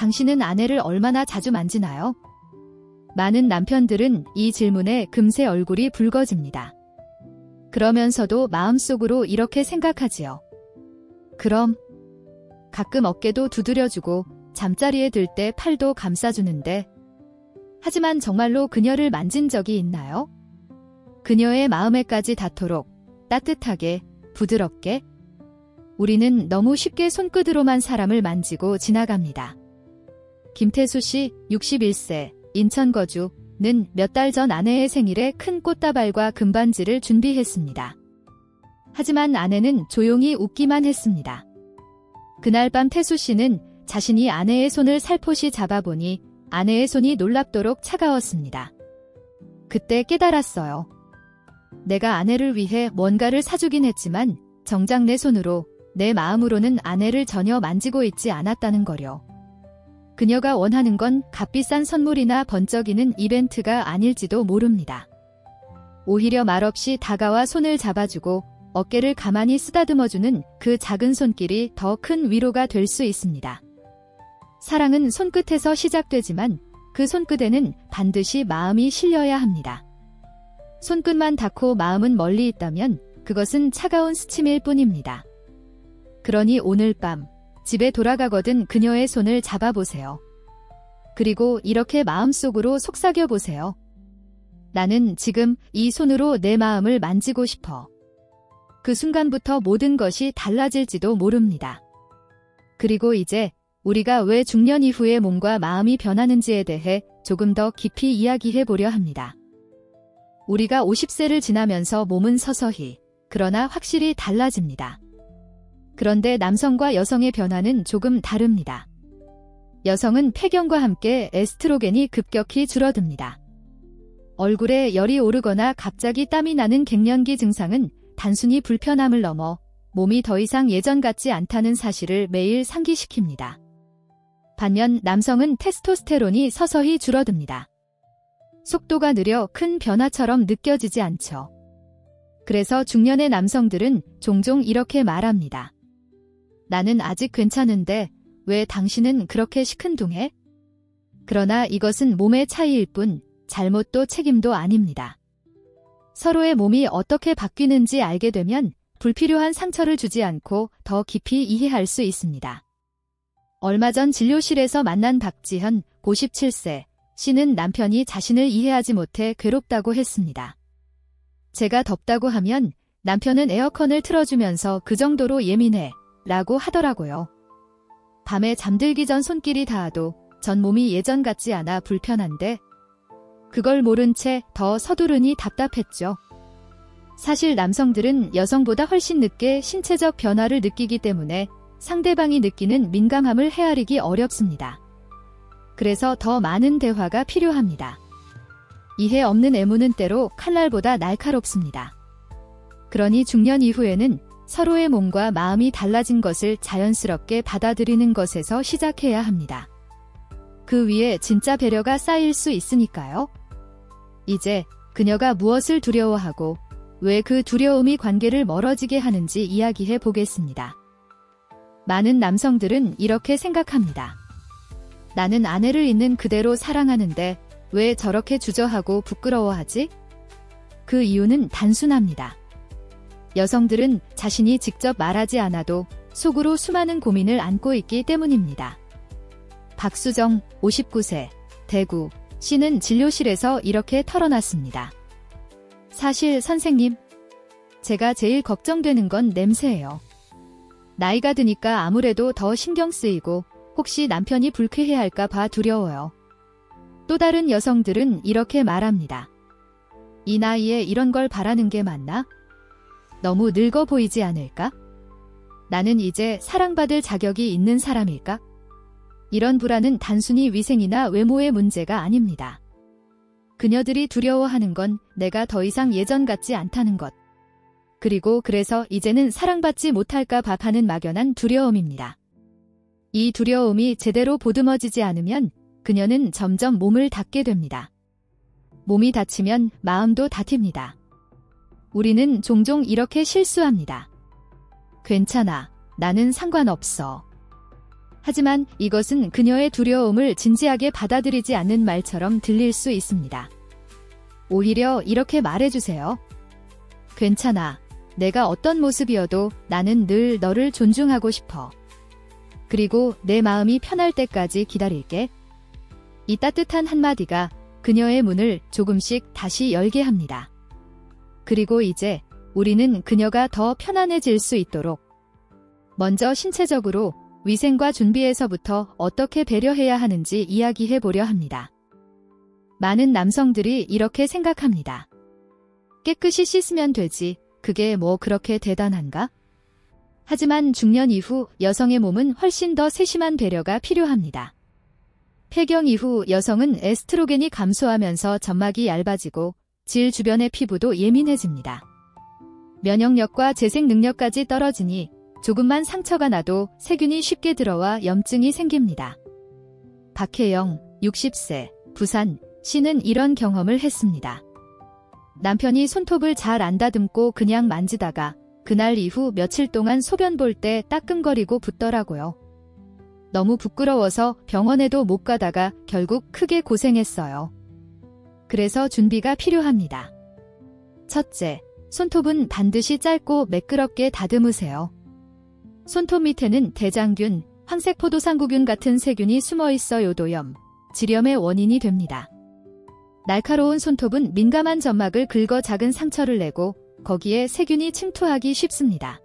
당신은 아내를 얼마나 자주 만지나요? 많은 남편들은 이 질문에 금세 얼굴이 붉어집니다. 그러면서도 마음속으로 이렇게 생각하지요. 그럼 가끔 어깨도 두드려주고 잠자리에 들 때 팔도 감싸주는데, 하지만 정말로 그녀를 만진 적이 있나요? 그녀의 마음에까지 닿도록 따뜻하게, 부드럽게. 우리는 너무 쉽게 손끝으로만 사람을 만지고 지나갑니다. 김태수 씨, 61세, 인천 거주는 몇 달 전 아내의 생일에 큰 꽃다발과 금반지를 준비했습니다. 하지만 아내는 조용히 웃기만 했습니다. 그날 밤 태수 씨는 자신이 아내의 손을 살포시 잡아보니 아내의 손이 놀랍도록 차가웠습니다. 그때 깨달았어요. 내가 아내를 위해 뭔가를 사주긴 했지만 정작 내 손으로, 내 마음으로는 아내를 전혀 만지고 있지 않았다는 거요. 그녀가 원하는 건 값비싼 선물이나 번쩍이는 이벤트가 아닐지도 모릅니다. 오히려 말없이 다가와 손을 잡아주고 어깨를 가만히 쓰다듬어주는 그 작은 손길이 더 큰 위로가 될 수 있습니다. 사랑은 손끝에서 시작되지만 그 손끝에는 반드시 마음이 실려야 합니다. 손끝만 닿고 마음은 멀리 있다면 그것은 차가운 스침일 뿐입니다. 그러니 오늘 밤 집에 돌아가거든 그녀의 손을 잡아보세요. 그리고 이렇게 마음속으로 속삭여보세요. 나는 지금 이 손으로 내 마음을 만지고 싶어. 그 순간부터 모든 것이 달라질지도 모릅니다. 그리고 이제 우리가 왜 중년 이후에 몸과 마음이 변하는지에 대해 조금 더 깊이 이야기해 보려 합니다. 우리가 50세를 지나면서 몸은 서서히, 그러나 확실히 달라집니다. 그런데 남성과 여성의 변화는 조금 다릅니다. 여성은 폐경과 함께 에스트로겐이 급격히 줄어듭니다. 얼굴에 열이 오르거나 갑자기 땀이 나는 갱년기 증상은 단순히 불편함을 넘어 몸이 더 이상 예전 같지 않다는 사실을 매일 상기시킵니다. 반면 남성은 테스토스테론이 서서히 줄어듭니다. 속도가 느려 큰 변화처럼 느껴지지 않죠. 그래서 중년의 남성들은 종종 이렇게 말합니다. 나는 아직 괜찮은데 왜 당신은 그렇게 시큰둥해? 그러나 이것은 몸의 차이일 뿐 잘못도 책임도 아닙니다. 서로의 몸이 어떻게 바뀌는지 알게 되면 불필요한 상처를 주지 않고 더 깊이 이해할 수 있습니다. 얼마 전 진료실에서 만난 박지현, 57세, 씨는 남편이 자신을 이해하지 못해 괴롭다고 했습니다. 제가 덥다고 하면 남편은 에어컨을 틀어주면서 그 정도로 예민해 라고 하더라고요. 밤에 잠들기 전 손길이 닿아도 전 몸이 예전 같지 않아 불편한데 그걸 모른 채 더 서두르니 답답했죠. 사실 남성들은 여성보다 훨씬 늦게 신체적 변화를 느끼기 때문에 상대방이 느끼는 민감함을 헤아리기 어렵습니다. 그래서 더 많은 대화가 필요합니다. 이해 없는 애무는 때로 칼날보다 날카롭습니다. 그러니 중년 이후에는 서로의 몸과 마음이 달라진 것을 자연스럽게 받아들이는 것에서 시작해야 합니다. 그 위에 진짜 배려가 쌓일 수 있으니까요. 이제 그녀가 무엇을 두려워하고 왜 그 두려움이 관계를 멀어지게 하는지 이야기해 보겠습니다. 많은 남성들은 이렇게 생각합니다. 나는 아내를 있는 그대로 사랑하는데 왜 저렇게 주저하고 부끄러워하지? 그 이유는 단순합니다. 여성들은 자신이 직접 말하지 않아도 속으로 수많은 고민을 안고 있기 때문입니다. 박수정, 59세, 대구, 씨는 진료실에서 이렇게 털어놨습니다. 사실 선생님, 제가 제일 걱정되는 건 냄새예요. 나이가 드니까 아무래도 더 신경 쓰이고 혹시 남편이 불쾌해할까 봐 두려워요. 또 다른 여성들은 이렇게 말합니다. 이 나이에 이런 걸 바라는 게 맞나? 너무 늙어 보이지 않을까? 나는 이제 사랑받을 자격이 있는 사람일까? 이런 불안은 단순히 위생이나 외모의 문제가 아닙니다. 그녀들이 두려워하는 건 내가 더 이상 예전 같지 않다는 것. 그리고 그래서 이제는 사랑받지 못할까 봐 하는 막연한 두려움입니다. 이 두려움이 제대로 보듬어지지 않으면 그녀는 점점 몸을 닫게 됩니다. 몸이 닫히면 마음도 닫힙니다. 우리는 종종 이렇게 실수합니다. 괜찮아, 나는 상관없어. 하지만 이것은 그녀의 두려움을 진지하게 받아들이지 않는 말처럼 들릴 수 있습니다. 오히려 이렇게 말해주세요. 괜찮아. 내가 어떤 모습이어도 나는 늘 너를 존중하고 싶어. 그리고 내 마음이 편할 때까지 기다릴게. 이 따뜻한 한마디가 그녀의 문을 조금씩 다시 열게 합니다. 그리고 이제 우리는 그녀가 더 편안해질 수 있도록 먼저 신체적으로 위생과 준비에서부터 어떻게 배려해야 하는지 이야기해 보려 합니다. 많은 남성들이 이렇게 생각합니다. 깨끗이 씻으면 되지. 그게 뭐 그렇게 대단한가? 하지만 중년 이후 여성의 몸은 훨씬 더 세심한 배려가 필요합니다. 폐경 이후 여성은 에스트로겐이 감소하면서 점막이 얇아지고 질 주변의 피부도 예민해집니다. 면역력과 재생 능력까지 떨어지니 조금만 상처가 나도 세균이 쉽게 들어와 염증이 생깁니다. 박혜영, 60세, 부산, 씨는 이런 경험을 했습니다. 남편이 손톱을 잘 안 다듬고 그냥 만지다가 그날 이후 며칠 동안 소변 볼 때 따끔거리고 붓더라고요. 너무 부끄러워서 병원에도 못 가다가 결국 크게 고생했어요. 그래서 준비가 필요합니다. 첫째, 손톱은 반드시 짧고 매끄럽게 다듬으세요. 손톱 밑에는 대장균, 황색포도상구균 같은 세균이 숨어있어 요도염, 질염의 원인이 됩니다. 날카로운 손톱은 민감한 점막을 긁어 작은 상처를 내고 거기에 세균이 침투하기 쉽습니다.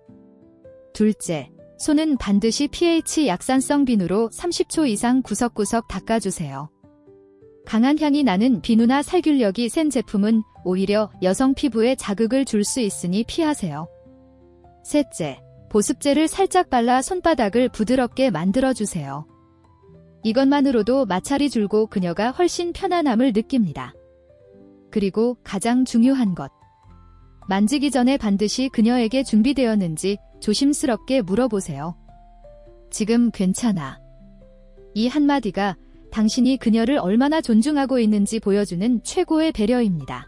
둘째, 손은 반드시 pH 약산성 비누로 30초 이상 구석구석 닦아주세요. 강한 향이 나는 비누나 살균력이 센 제품은 오히려 여성 피부에 자극을 줄 수 있으니 피하세요. 셋째, 보습제를 살짝 발라 손바닥을 부드럽게 만들어주세요. 이것만으로도 마찰이 줄고 그녀가 훨씬 편안함을 느낍니다. 그리고 가장 중요한 것. 만지기 전에 반드시 그녀에게 준비되었는지 조심스럽게 물어보세요. 지금 괜찮아. 이 한마디가 당신이 그녀를 얼마나 존중하고 있는지 보여주는 최고의 배려입니다.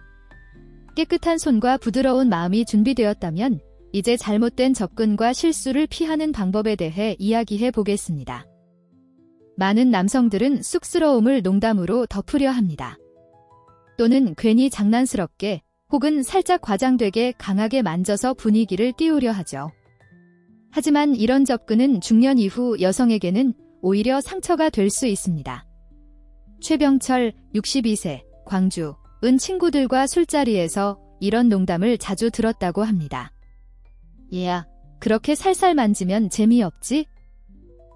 깨끗한 손과 부드러운 마음이 준비되었다면 이제 잘못된 접근과 실수를 피하는 방법에 대해 이야기해 보겠습니다. 많은 남성들은 쑥스러움을 농담으로 덮으려 합니다. 또는 괜히 장난스럽게 혹은 살짝 과장되게 강하게 만져서 분위기를 띄우려 하죠. 하지만 이런 접근은 중년 이후 여성에게는 오히려 상처가 될 수 있습니다. 최병철, 62세, 광주, 은 친구들과 술자리에서 이런 농담을 자주 들었다고 합니다. 얘야, 그렇게 살살 만지면 재미없지?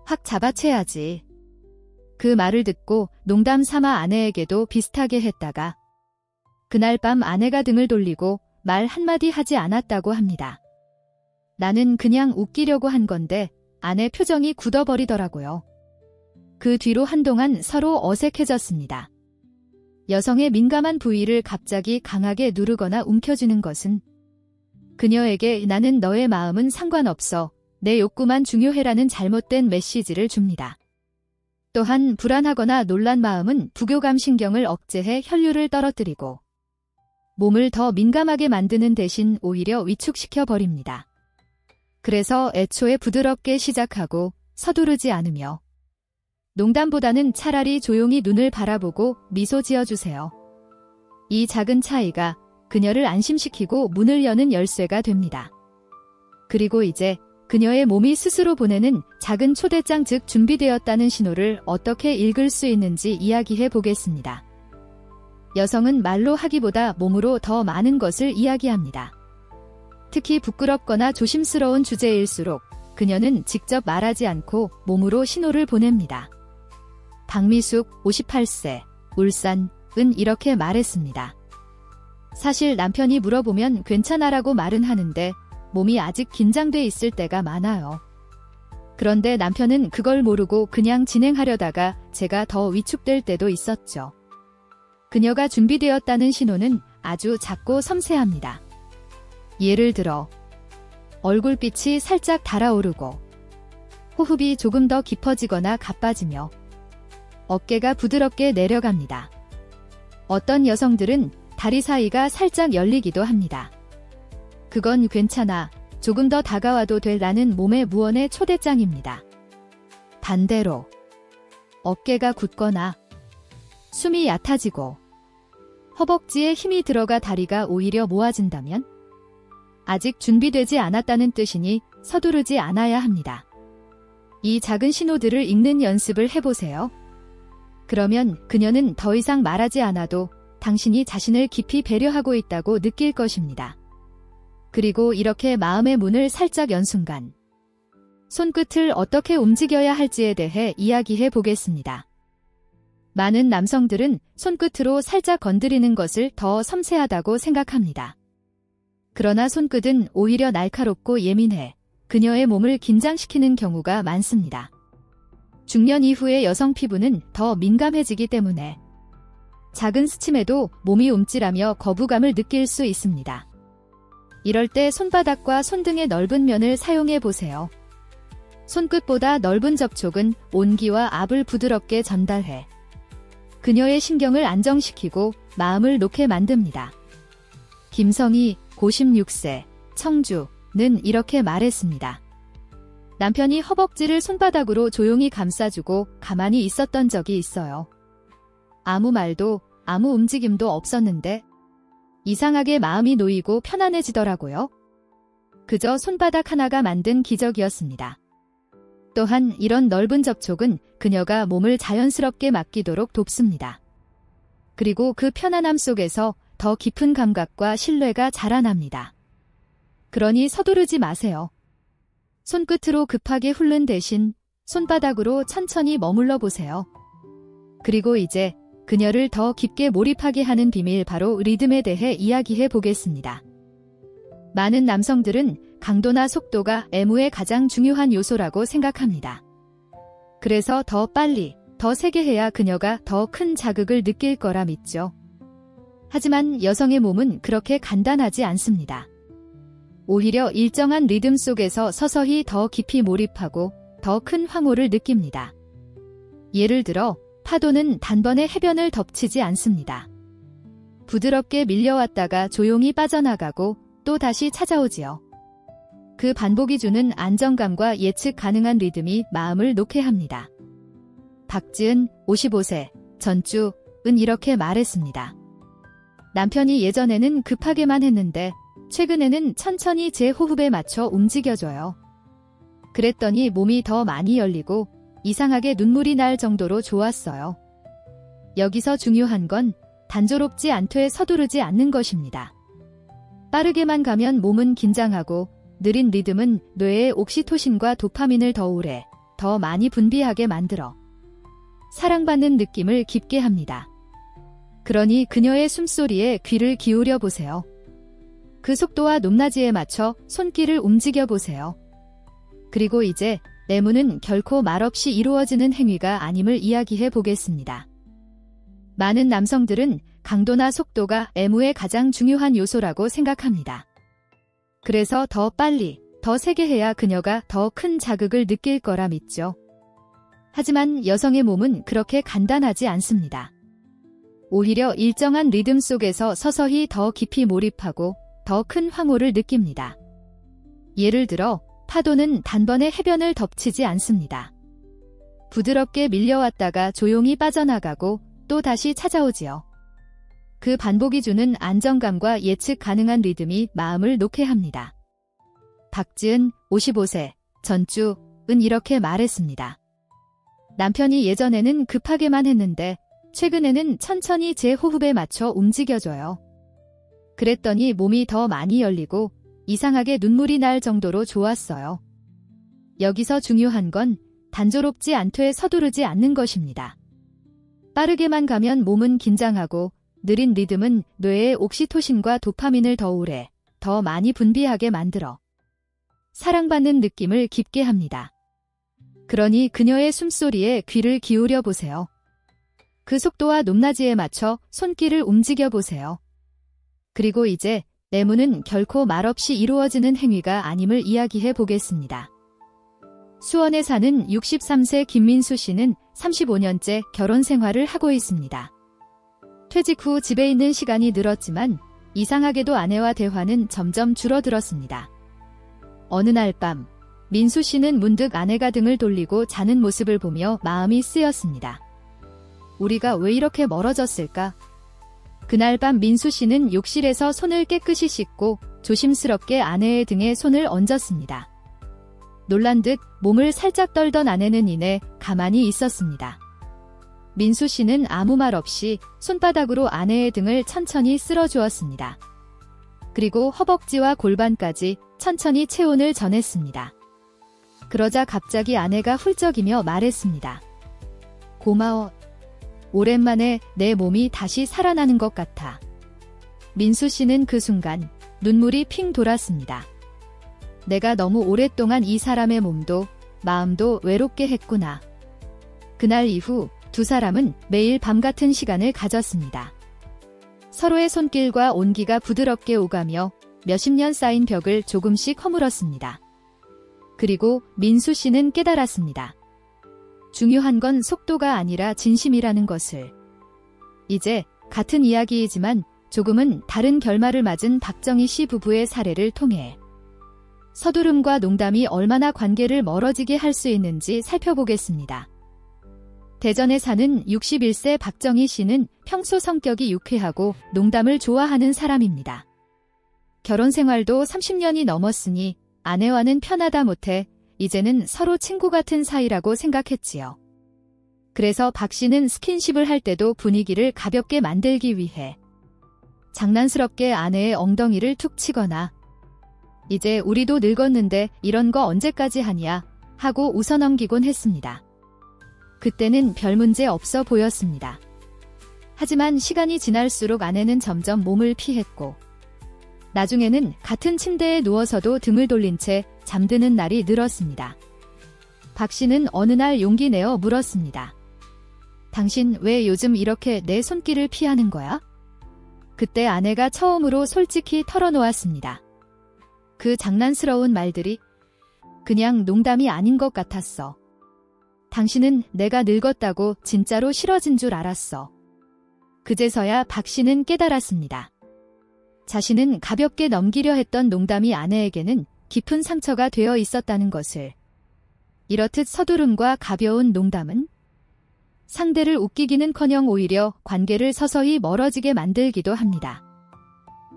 확 잡아채야지. 그 말을 듣고 농담 삼아 아내에게도 비슷하게 했다가 그날 밤 아내가 등을 돌리고 말 한마디 하지 않았다고 합니다. 나는 그냥 웃기려고 한 건데 아내 표정이 굳어버리더라고요. 그 뒤로 한동안 서로 어색해졌습니다. 여성의 민감한 부위를 갑자기 강하게 누르거나 움켜쥐는 것은 그녀에게 나는 너의 마음은 상관없어. 내 욕구만 중요해라는 잘못된 메시지를 줍니다. 또한 불안하거나 놀란 마음은 부교감 신경을 억제해 혈류를 떨어뜨리고 몸을 더 민감하게 만드는 대신 오히려 위축시켜 버립니다. 그래서 애초에 부드럽게 시작하고 서두르지 않으며 농담보다는 차라리 조용히 눈을 바라보고 미소 지어주세요. 이 작은 차이가 그녀를 안심시키고 문을 여는 열쇠가 됩니다. 그리고 이제 그녀의 몸이 스스로 보내는 작은 초대장 즉 준비되었다는 신호를 어떻게 읽을 수 있는지 이야기해 보겠습니다. 여성은 말로 하기보다 몸으로 더 많은 것을 이야기합니다. 특히 부끄럽거나 조심스러운 주제일수록 그녀는 직접 말하지 않고 몸으로 신호를 보냅니다. 박미숙, 58세, 울산, 은 이렇게 말했습니다. 사실 남편이 물어보면 괜찮아라고 말은 하는데 몸이 아직 긴장돼 있을 때가 많아요. 그런데 남편은 그걸 모르고 그냥 진행하려다가 제가 더 위축될 때도 있었죠. 그녀가 준비되었다는 신호는 아주 작고 섬세합니다. 예를 들어 얼굴빛이 살짝 달아오르고 호흡이 조금 더 깊어지거나 가빠지며 어깨가 부드럽게 내려갑니다. 어떤 여성들은 다리 사이가 살짝 열리기도 합니다. 그건 괜찮아. 조금 더 다가와도 돼 라는 몸의 무언의 초대장입니다. 반대로 어깨가 굳거나 숨이 얕아지고 허벅지에 힘이 들어가 다리가 오히려 모아진다면 아직 준비되지 않았다는 뜻이니 서두르지 않아야 합니다. 이 작은 신호들을 읽는 연습을 해보세요. 그러면 그녀는 더 이상 말하지 않아도 당신이 자신을 깊이 배려하고 있다고 느낄 것입니다. 그리고 이렇게 마음의 문을 살짝 연 순간 손끝을 어떻게 움직여야 할지에 대해 이야기해 보겠습니다. 많은 남성들은 손끝으로 살짝 건드리는 것을 더 섬세하다고 생각합니다. 그러나 손끝은 오히려 날카롭고 예민해 그녀의 몸을 긴장시키는 경우가 많습니다. 중년 이후의 여성 피부는 더 민감해지기 때문에 작은 스침에도 몸이 움찔하며 거부감을 느낄 수 있습니다. 이럴 때 손바닥과 손등의 넓은 면을 사용해 보세요. 손끝보다 넓은 접촉은 온기와 압을 부드럽게 전달해 그녀의 신경을 안정시키고 마음을 놓게 만듭니다. 김성희, 56세, 청주는 이렇게 말했습니다. 남편이 허벅지를 손바닥으로 조용히 감싸주고 가만히 있었던 적이 있어요. 아무 말도, 아무 움직임도 없었는데 이상하게 마음이 놓이고 편안해지더라고요. 그저 손바닥 하나가 만든 기적이었습니다. 또한 이런 넓은 접촉은 그녀가 몸을 자연스럽게 맡기도록 돕습니다. 그리고 그 편안함 속에서 더 깊은 감각과 신뢰가 자라납니다. 그러니 서두르지 마세요. 손끝으로 급하게 훑는 대신 손바닥으로 천천히 머물러 보세요. 그리고 이제 그녀를 더 깊게 몰입하게 하는 비밀 바로 리듬에 대해 이야기해 보겠습니다. 많은 남성들은 강도나 속도가 애무의 가장 중요한 요소라고 생각합니다. 그래서 더 빨리, 더 세게 해야 그녀가 더 큰 자극을 느낄 거라 믿죠. 하지만 여성의 몸은 그렇게 간단하지 않습니다. 오히려 일정한 리듬 속에서 서서히 더 깊이 몰입하고 더 큰 황홀을 느낍니다. 예를 들어 파도는 단번에 해변을 덮치지 않습니다. 부드럽게 밀려왔다가 조용히 빠져나가고 또 다시 찾아오지요. 그 반복이 주는 안정감과 예측 가능한 리듬이 마음을 놓게 합니다. 박지은, 55세, 전주은 이렇게 말했습니다. 남편이 예전에는 급하게만 했는데 최근에는 천천히 제 호흡에 맞춰 움직여줘요. 그랬더니 몸이 더 많이 열리고 이상하게 눈물이 날 정도로 좋았어요. 여기서 중요한 건 단조롭지 않되 서두르지 않는 것입니다. 빠르게만 가면 몸은 긴장하고 느린 리듬은 뇌의 옥시토신과 도파민을 더 오래, 더 많이 분비하게 만들어 사랑받는 느낌을 깊게 합니다. 그러니 그녀의 숨소리에 귀를 기울여 보세요. 그 속도와 높낮이에 맞춰 손길을 움직여 보세요. 그리고 이제 내무는 결코 말없이 이루어지는 행위가 아님을 이야기해 보겠습니다. 많은 남성들은 강도나 속도가 애무의 가장 중요한 요소라고 생각합니다. 그래서 더 빨리, 더 세게 해야 그녀가 더 큰 자극을 느낄 거라 믿죠. 하지만 여성의 몸은 그렇게 간단하지 않습니다. 오히려 일정한 리듬 속에서 서서히 더 깊이 몰입하고 더 큰 황홀을 느낍니다. 예를 들어 파도는 단번에 해변을 덮치지 않습니다. 부드럽게 밀려왔다가 조용히 빠져나가고 또 다시 찾아오지요. 그 반복이 주는 안정감과 예측 가능한 리듬이 마음을 놓게 합니다. 박지은, 55세, 전주은 이렇게 말했습니다. 남편이 예전에는 급하게만 했는데 최근에는 천천히 제 호흡에 맞춰 움직여줘요. 그랬더니 몸이 더 많이 열리고 이상하게 눈물이 날 정도로 좋았어요. 여기서 중요한 건 단조롭지 않되 서두르지 않는 것입니다. 빠르게만 가면 몸은 긴장하고 느린 리듬은 뇌의 옥시토신과 도파민을 더 오래, 더 많이 분비하게 만들어 사랑받는 느낌을 깊게 합니다. 그러니 그녀의 숨소리에 귀를 기울여 보세요. 그 속도와 높낮이에 맞춰 손길을 움직여 보세요. 그리고 이제 내무는 결코 말없이 이루어지는 행위가 아님을 이야기해 보겠습니다. 수원에 사는 63세 김민수 씨는 35년째 결혼 생활을 하고 있습니다. 퇴직 후 집에 있는 시간이 늘었지만 이상하게도 아내와 대화는 점점 줄어들었습니다. 어느 날 밤 민수 씨는 문득 아내가 등을 돌리고 자는 모습을 보며 마음이 쓰였습니다. 우리가 왜 이렇게 멀어졌을까? 그날 밤 민수 씨는 욕실에서 손을 깨끗이 씻고 조심스럽게 아내의 등에 손을 얹었습니다. 놀란 듯 몸을 살짝 떨던 아내는 이내 가만히 있었습니다. 민수 씨는 아무 말 없이 손바닥으로 아내의 등을 천천히 쓸어주었습니다. 그리고 허벅지와 골반까지 천천히 체온을 전했습니다. 그러자 갑자기 아내가 훌쩍이며 말했습니다. 고마워. 오랜만에 내 몸이 다시 살아나는 것 같아. 민수 씨는 그 순간 눈물이 핑 돌았습니다. 내가 너무 오랫동안 이 사람의 몸도 마음도 외롭게 했구나. 그날 이후 두 사람은 매일 밤 같은 시간을 가졌습니다. 서로의 손길과 온기가 부드럽게 오가며 몇십 년 쌓인 벽을 조금씩 허물었습니다. 그리고 민수 씨는 깨달았습니다. 중요한 건 속도가 아니라 진심이라는 것을. 이제 같은 이야기이지만 조금은 다른 결말을 맞은 박정희 씨 부부의 사례를 통해 서두름과 농담이 얼마나 관계를 멀어지게 할 수 있는지 살펴보겠습니다. 대전에 사는 61세 박정희 씨는 평소 성격이 유쾌하고 농담을 좋아하는 사람입니다. 결혼 생활도 30년이 넘었으니 아내와는 편하다 못해 이제는 서로 친구 같은 사이라고 생각했지요. 그래서 박 씨는 스킨십을 할 때도 분위기를 가볍게 만들기 위해 장난스럽게 아내의 엉덩이를 툭 치거나 이제 우리도 늙었는데 이런 거 언제까지 하냐 하고 웃어넘기곤 했습니다. 그때는 별 문제 없어 보였습니다. 하지만 시간이 지날수록 아내는 점점 몸을 피했고 나중에는 같은 침대에 누워서도 등을 돌린 채 잠드는 날이 늘었습니다. 박 씨는 어느 날 용기 내어 물었습니다. 당신 왜 요즘 이렇게 내 손길을 피하는 거야? 그때 아내가 처음으로 솔직히 털어놓았습니다. 그 장난스러운 말들이 그냥 농담이 아닌 것 같았어. 당신은 내가 늙었다고 진짜로 싫어진 줄 알았어. 그제서야 박 씨는 깨달았습니다. 자신은 가볍게 넘기려 했던 농담이 아내에게는 깊은 상처가 되어 있었다는 것을. 이렇듯 서두름과 가벼운 농담은 상대를 웃기기는커녕 오히려 관계를 서서히 멀어지게 만들기도 합니다.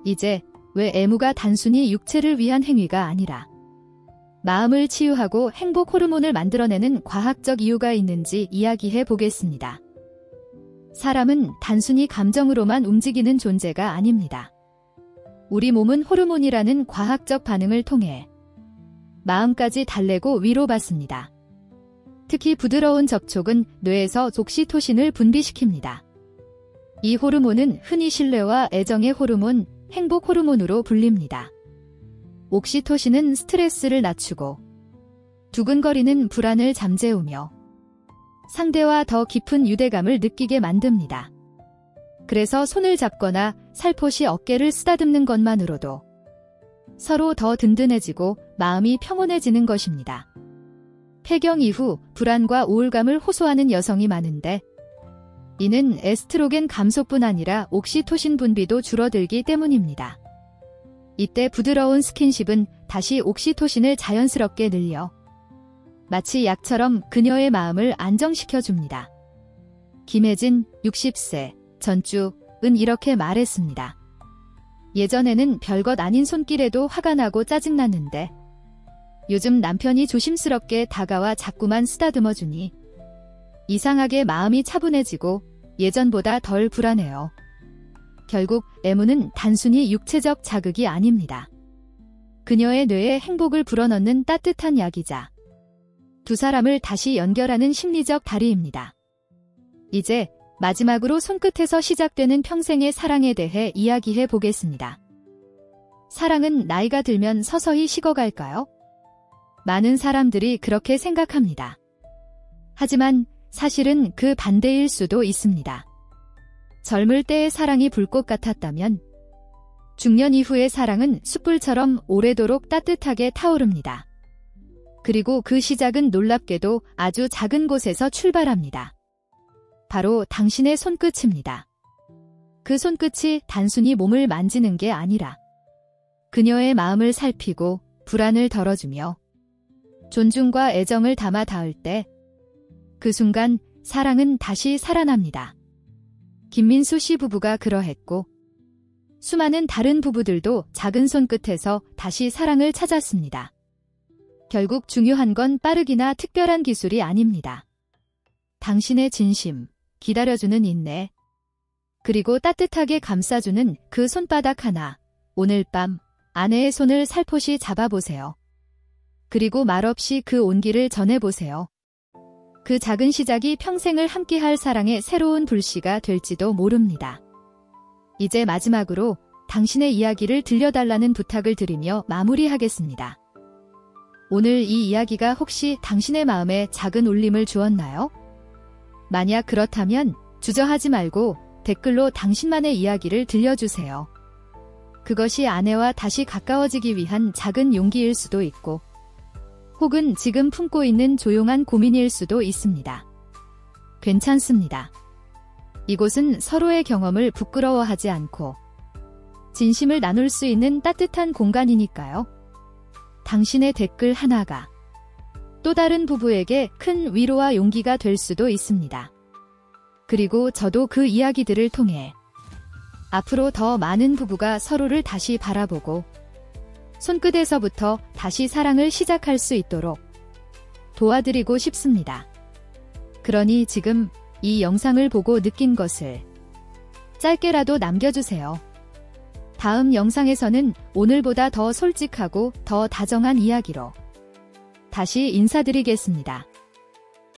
이제 왜 애무가 단순히 육체를 위한 행위가 아니라 마음을 치유하고 행복 호르몬을 만들어내는 과학적 이유가 있는지 이야기해 보겠습니다. 사람은 단순히 감정으로만 움직이는 존재가 아닙니다. 우리 몸은 호르몬이라는 과학적 반응을 통해 마음까지 달래고 위로받습니다. 특히 부드러운 접촉은 뇌에서 옥시토신을 분비시킵니다. 이 호르몬은 흔히 신뢰와 애정의 호르몬, 행복 호르몬으로 불립니다. 옥시토신은 스트레스를 낮추고 두근거리는 불안을 잠재우며 상대와 더 깊은 유대감을 느끼게 만듭니다. 그래서 손을 잡거나 살포시 어깨를 쓰다듬는 것만으로도 서로 더 든든해지고 마음이 평온해지는 것입니다. 폐경 이후 불안과 우울감을 호소하는 여성이 많은데 이는 에스트로겐 감소뿐 아니라 옥시토신 분비도 줄어들기 때문입니다. 이때 부드러운 스킨십은 다시 옥시토신을 자연스럽게 늘려 마치 약처럼 그녀의 마음을 안정시켜줍니다. 김혜진 60세 전주은 이렇게 말했습니다. 예전에는 별것 아닌 손길에도 화가 나고 짜증났는데 요즘 남편이 조심스럽게 다가와 자꾸만 쓰다듬어주니 이상하게 마음이 차분해지고 예전보다 덜 불안해요. 결국 애무는 단순히 육체적 자극이 아닙니다. 그녀의 뇌에 행복을 불어넣는 따뜻한 약이자 두 사람을 다시 연결하는 심리적 다리입니다. 이제 마지막으로 손끝에서 시작되는 평생의 사랑에 대해 이야기해 보겠습니다. 사랑은 나이가 들면 서서히 식어갈까요? 많은 사람들이 그렇게 생각합니다. 하지만 사실은 그 반대일 수도 있습니다. 젊을 때의 사랑이 불꽃 같았다면 중년 이후의 사랑은 숯불처럼 오래도록 따뜻하게 타오릅니다. 그리고 그 시작은 놀랍게도 아주 작은 곳에서 출발합니다. 바로 당신의 손끝입니다. 그 손끝이 단순히 몸을 만지는 게 아니라 그녀의 마음을 살피고 불안을 덜어주며 존중과 애정을 담아 닿을 때 그 순간 사랑은 다시 살아납니다. 김민수 씨 부부가 그러했고 수많은 다른 부부들도 작은 손끝에서 다시 사랑을 찾았습니다. 결국 중요한 건 빠르기나 특별한 기술이 아닙니다. 당신의 진심, 기다려주는 인내, 그리고 따뜻하게 감싸주는 그 손바닥 하나. 오늘 밤 아내의 손을 살포시 잡아보세요. 그리고 말없이 그 온기를 전해보세요. 그 작은 시작이 평생을 함께할 사랑의 새로운 불씨가 될지도 모릅니다. 이제 마지막으로 당신의 이야기를 들려달라는 부탁을 드리며 마무리하겠습니다. 오늘 이 이야기가 혹시 당신의 마음에 작은 울림을 주었나요? 만약 그렇다면 주저하지 말고 댓글로 당신만의 이야기를 들려주세요. 그것이 아내와 다시 가까워지기 위한 작은 용기일 수도 있고 혹은 지금 품고 있는 조용한 고민일 수도 있습니다. 괜찮습니다. 이곳은 서로의 경험을 부끄러워하지 않고 진심을 나눌 수 있는 따뜻한 공간이니까요. 당신의 댓글 하나가 또 다른 부부에게 큰 위로와 용기가 될 수도 있습니다. 그리고 저도 그 이야기들을 통해 앞으로 더 많은 부부가 서로를 다시 바라보고 손끝에서부터 다시 사랑을 시작할 수 있도록 도와드리고 싶습니다. 그러니 지금 이 영상을 보고 느낀 것을 짧게라도 남겨주세요. 다음 영상에서는 오늘보다 더 솔직하고 더 다정한 이야기로 다시 인사드리겠습니다.